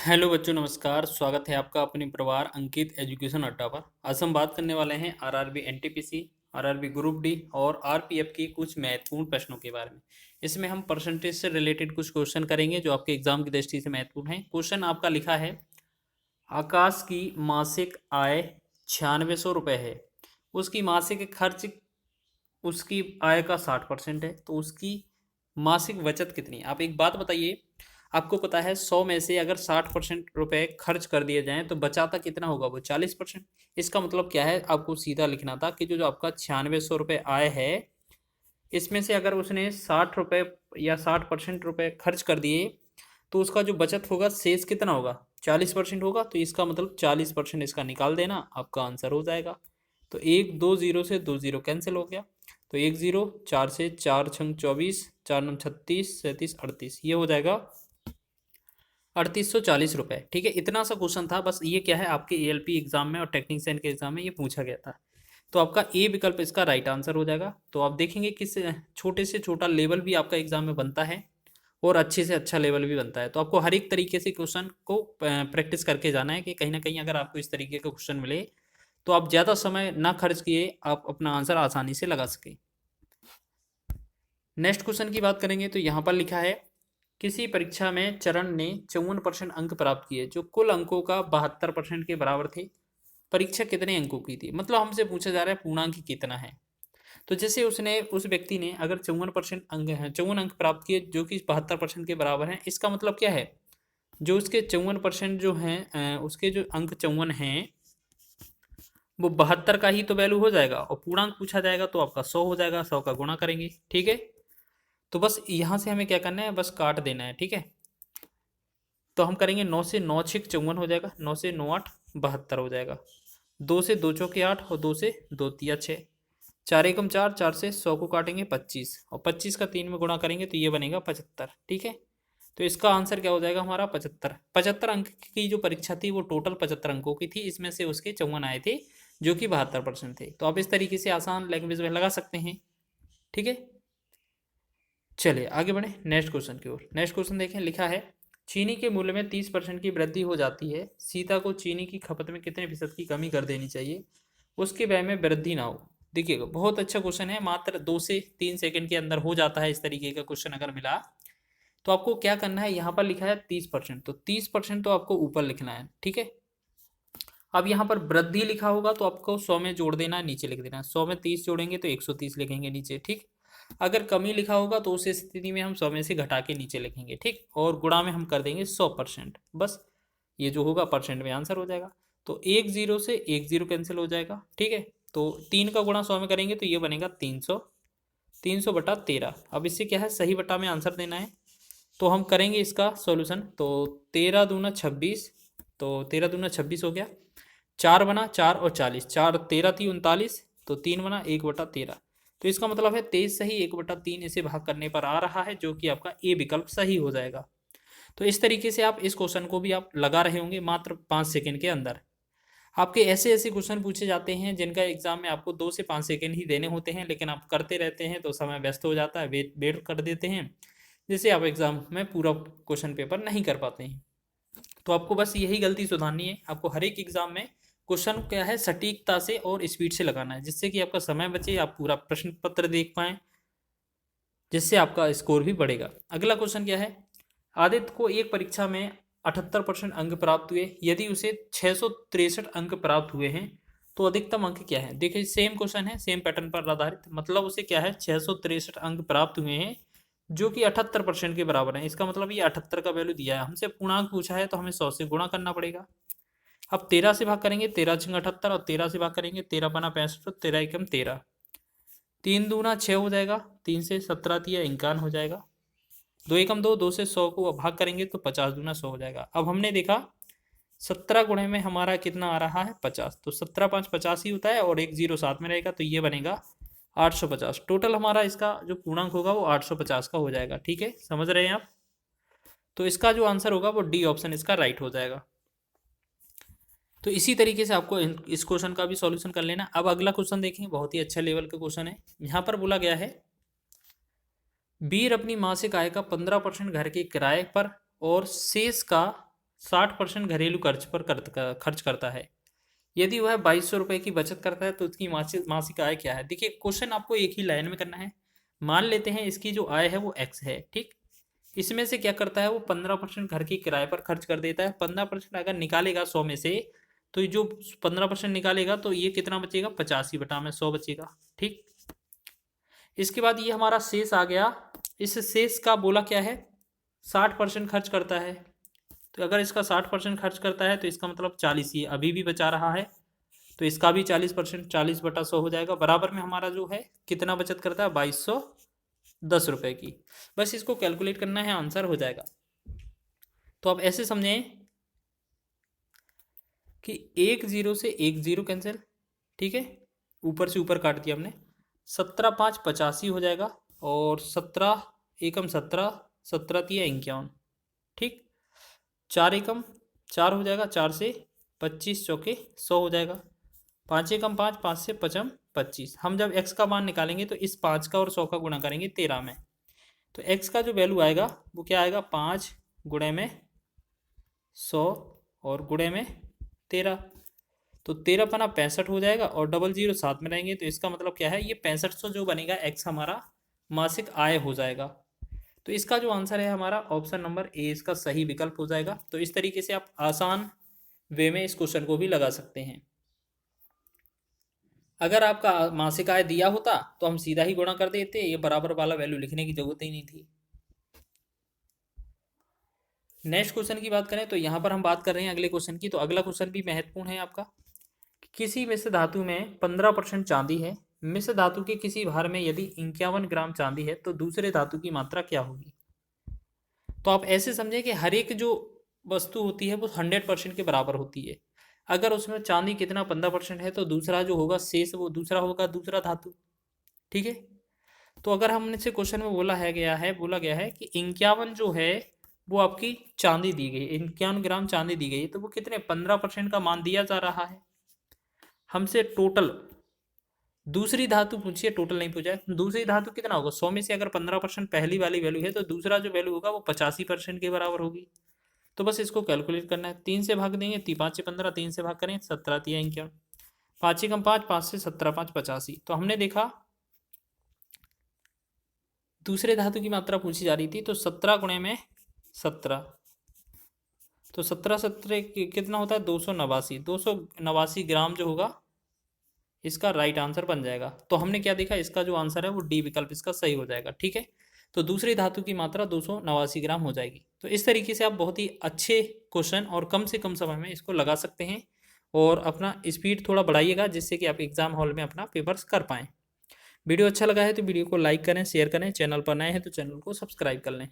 Hello बच्चों, नमस्कार। स्वागत है आपका अपने परिवार अंकित एजुकेशन अड्डा पर। आज हम बात करने वाले हैं RRB NTPC, RRB group D और आरपीएफ की कुछ महत्वपूर्ण प्रश्नों के बारे में। इसमें हम परसेंटेज से रिलेटेड कुछ क्वेश्चन करेंगे जो आपके एग्जाम की दृष्टि से महत्वपूर्ण है। क्वेश्चन आपका लिखा है, आकाश की मासिक आय 9600 रुपये है, उसकी मासिक खर्च उसकी आय का 60% है, तो उसकी मासिक बचत कितनी है। आप एक बात बताइए, आपको पता है 100 में से अगर 60% रुपए खर्च कर दिए जाएं तो बचाता कितना होगा, वो 40%। इसका मतलब क्या है, आपको सीधा लिखना था कि जो जो आपका 9600 रुपये आय है, इसमें से अगर उसने 60 रुपये या 60% रुपये खर्च कर दिए तो उसका जो बचत होगा शेष कितना होगा, 40% होगा। तो इसका मतलब 40% इसका निकाल देना, आपका आंसर हो जाएगा। तो एक दो जीरो से दो जीरो कैंसिल हो गया, तो एक जीरो, चार से चार छंग 24, चार नौ 36, 37, 38, ये हो जाएगा 3840 रुपये। ठीक है, इतना सा क्वेश्चन था बस। ये क्या है, आपके एएलपी एग्जाम में और टेक्नीशियन के एग्जाम में ये पूछा गया था। तो आपका ए विकल्प इसका राइट आंसर हो जाएगा। तो आप देखेंगे किस छोटे से छोटा लेवल भी आपका एग्जाम में बनता है और अच्छे से अच्छा लेवल भी बनता है। तो आपको हर एक तरीके से क्वेश्चन को प्रैक्टिस करके जाना है कि कहीं ना कहीं अगर आपको इस तरीके का क्वेश्चन मिले तो आप ज़्यादा समय ना खर्च किए आप अपना आंसर आसानी से लगा सकें। नेक्स्ट क्वेश्चन की बात करेंगे तो यहाँ पर लिखा है, किसी परीक्षा में चरण ने 54% अंक प्राप्त किए जो कुल अंकों का 72% के बराबर थे। परीक्षा कितने अंकों की थी, मतलब हमसे पूछा जा रहा है पूर्णांक कितना है। तो जैसे उसने उस व्यक्ति ने अगर 54% अंक है, 54 अंक प्राप्त किए जो कि 72% के बराबर हैं, इसका मतलब क्या है, जो उसके 54% जो हैं उसके जो अंक 54 हैं वो 72 का ही तो वैल्यू हो जाएगा, और पूर्णांक पूछा जाएगा तो आपका 100 हो जाएगा। 100 का गुणा करेंगे, ठीक है। तो बस यहाँ से हमें क्या करना है, बस काट देना है, ठीक है। तो हम करेंगे 9 से 9 छिक 54 हो जाएगा, 9 से 9 8 72 हो जाएगा, 2 से 2 चौके 8 और 2 से 2 तिया 6, 4 एकम 4, 4 से 100 को काटेंगे 25 और 25 का 3 में गुणा करेंगे तो ये बनेगा 75। ठीक है, तो इसका आंसर क्या हो जाएगा हमारा 75। 75 अंक की जो परीक्षा थी वो टोटल 75 अंकों की थी, इसमें से उसके 54 आए थे जो कि 72% थे। तो आप इस तरीके से आसान लैंग्वेज में लगा सकते हैं, ठीक है। चलिए आगे बढ़े नेक्स्ट क्वेश्चन की ओर। नेक्स्ट क्वेश्चन देखें, लिखा है, चीनी के मूल्य में 30% की वृद्धि हो जाती है, सीता को चीनी की खपत में कितने फीसद की कमी कर देनी चाहिए उसके व्यय में वृद्धि ना हो। देखिएगा बहुत अच्छा क्वेश्चन है, मात्र 2 से 3 सेकंड के अंदर हो जाता है। इस तरीके का क्वेश्चन अगर मिला तो आपको क्या करना है, यहाँ पर लिखा है 30%, तो 30% तो आपको ऊपर लिखना है, ठीक है। अब यहाँ पर वृद्धि लिखा होगा तो आपको 100 में जोड़ देना है, नीचे लिख देना है। 100 में 30 जोड़ेंगे तो 130 लिखेंगे नीचे, ठीक। अगर कमी लिखा होगा तो उस स्थिति में हम 100 में से घटा के नीचे लिखेंगे, ठीक। और गुणा में हम कर देंगे 100%, बस ये जो होगा परसेंट में आंसर हो जाएगा। तो एक जीरो से एक जीरो कैंसिल हो जाएगा, ठीक है। तो 3 का गुणा 100 में करेंगे तो ये बनेगा 300, 300 बटा 13। अब इससे क्या है, सही बटा में आंसर देना है। तो हम करेंगे इसका सॉल्यूशन, तो 13 दूना 26, तो 13 दूना 26 हो गया। 4 बना 4 और 40, 4 13 थी 39, तो 3 बना 1/13। तो इसका मतलब है 23 सही 1/3 इसे भाग करने पर आ रहा है, जो कि आपका ए विकल्प सही हो जाएगा। तो इस तरीके से आप इस क्वेश्चन को भी आप लगा रहे होंगे मात्र 5 सेकंड के अंदर। आपके ऐसे ऐसे क्वेश्चन पूछे जाते हैं जिनका एग्जाम में आपको 2 से 5 सेकंड ही देने होते हैं, लेकिन आप करते रहते हैं तो समय व्यस्त हो जाता है, वेट वेट कर देते हैं, जिससे आप एग्जाम में पूरा क्वेश्चन पेपर नहीं कर पाते हैं। तो आपको बस यही गलती सुधारनी है। आपको हर एक एग्जाम में क्वेश्चन क्या है सटीकता से और स्पीड से लगाना है, जिससे कि आपका समय बचे, आप पूरा प्रश्न पत्र देख पाएं, जिससे आपका स्कोर भी बढ़ेगा। अगला क्वेश्चन क्या है, आदित्य को एक परीक्षा में 78% अंक प्राप्त हुए, यदि उसे 663 अंक प्राप्त हुए हैं तो अधिकतम अंक क्या है। देखिए सेम क्वेश्चन है, सेम पैटर्न पर आधारित, मतलब उसे क्या है 663 अंक प्राप्त हुए हैं जो कि 78% के बराबर है। इसका मतलब ये 78 का वैल्यू दिया है, हमसे पूर्णांक पूछा है तो हमें 100 से गुणा करना पड़ेगा। अब 13 से भाग करेंगे, 13 छंग 78 और 13 से भाग करेंगे, 13 बना 65, 13 एकम 13, 3 दूना 6 हो जाएगा, 3 से 17 तिया 51 हो जाएगा, 2 एकम 2, 2 से 100 को भाग करेंगे तो 50 दूना 100 हो जाएगा। अब हमने देखा 17 गुणे में हमारा कितना आ रहा है 50, तो 17 5 50 ही होता है और एक जीरो साथ में रहेगा तो ये बनेगा 850। टोटल हमारा इसका जो पूर्णांक होगा वो 850 का हो जाएगा, ठीक है, समझ रहे हैं आप। तो इसका जो आंसर होगा वो डी ऑप्शन इसका राइट हो जाएगा। तो इसी तरीके से आपको इस क्वेश्चन का भी सॉल्यूशन कर लेना। अब अगला क्वेश्चन देखें, बहुत ही अच्छा लेवल का क्वेश्चन है। यहाँ पर बोला गया है, वीर अपनी मासिक आय का 15% घर के किराए पर और शेष का 60% घरेलू खर्च करता है। यदि वह 2200 रुपये की बचत करता है तो उसकी मासिक आय क्या है। देखिए क्वेश्चन आपको एक ही लाइन में करना है। मान लेते हैं इसकी जो आय है वो x है, ठीक। इसमें से क्या करता है वो 15% घर के किराए पर खर्च कर देता है। 15% अगर निकालेगा 100 में से, तो ये जो 15% निकालेगा तो ये कितना बचेगा, 85/100 बचेगा, ठीक। इसके बाद ये हमारा शेष आ गया। इस शेष का बोला क्या है, 60% खर्च करता है। तो अगर इसका 60% खर्च करता है तो इसका मतलब 40 ये अभी भी बचा रहा है, तो इसका भी 40%, 40/100 हो जाएगा। बराबर में हमारा जो है कितना बचत करता है, 2210 रुपये की। बस इसको कैलकुलेट करना है, आंसर हो जाएगा। तो आप ऐसे समझें कि 1 0 से 1 0 कैंसिल, ठीक है, ऊपर से ऊपर काट दिया हमने। 17×5 85 हो जाएगा, और 17 एकम 17, 17 तिया 51, ठीक। 4 एकम 4 हो जाएगा, 4 से 25 चौके 100 हो जाएगा। 5 एकम 5, 5 से 5 25। हम जब x का मान निकालेंगे तो इस 5 का और 100 का गुणा करेंगे 13 में, तो x का जो वैल्यू आएगा वो क्या आएगा, 5 गुणे में 100 और गुणे में 13, तो 13×5 65 हो जाएगा, और 00 साथ में रहेंगे, तो इसका मतलब क्या है, ये 6500 जो बनेगा x हमारा मासिक आय हो जाएगा। तो इसका जो आंसर है हमारा ऑप्शन नंबर ए इसका सही विकल्प हो जाएगा। तो इस तरीके से आप आसान वे में इस क्वेश्चन को भी लगा सकते हैं। अगर आपका मासिक आय दिया होता तो हम सीधा ही गुणा कर देते, ये बराबर वाला वैल्यू लिखने की जरूरत ही नहीं थी। नेक्स्ट क्वेश्चन की बात करें तो यहाँ पर हम बात कर रहे हैं अगले क्वेश्चन की। तो अगला क्वेश्चन भी महत्वपूर्ण है आपका। किसी मिश्र धातु में 15% चांदी है। मिश्र धातु के किसी भार में यदि 51 ग्राम चांदी है तो दूसरे धातु की मात्रा क्या होगी। तो आप ऐसे समझें कि हर एक जो वस्तु होती है वो 100% के बराबर होती है। अगर उसमें चांदी कितना 15% है तो दूसरा जो होगा शेष वो दूसरा होगा दूसरा धातु, ठीक है। तो अगर हमने से क्वेश्चन में बोला गया है कि 51 जो है वो आपकी चांदी दी गई, 51 ग्राम चांदी दी गई है, तो वो कितने 15% का मान दिया जा रहा है। हमसे टोटल दूसरी धातु पूछिए, टोटल नहीं पूछा है। दूसरी धातु कितना होगा, 100 में से अगर 15% पहली वाली वैल्यू है तो दूसरा जो वैल्यू होगा वो 85% के बराबर होगी। तो बस इसको कैलकुलेट करना है। 3 से भाग देंगे, 5 15, 3 से भाग करें 17 तिया 51, 5 एकम 5, 5 से 17 5 85। तो हमने देखा दूसरे धातु की मात्रा पूछी जा रही थी, तो 17 गुणे में 17, तो 17 कितना होता है 289, 289 ग्राम जो होगा इसका राइट आंसर बन जाएगा। तो हमने क्या देखा, इसका जो आंसर है वो डी विकल्प इसका सही हो जाएगा, ठीक है। तो दूसरी धातु की मात्रा 289 ग्राम हो जाएगी। तो इस तरीके से आप बहुत ही अच्छे क्वेश्चन और कम से कम समय में इसको लगा सकते हैं, और अपना स्पीड थोड़ा बढ़ाइएगा जिससे कि आप एग्जाम हॉल में अपना पेपर्स कर पाएँ। वीडियो अच्छा लगा है तो वीडियो को लाइक करें, शेयर करें, चैनल पर नए हैं तो चैनल को सब्सक्राइब कर लें।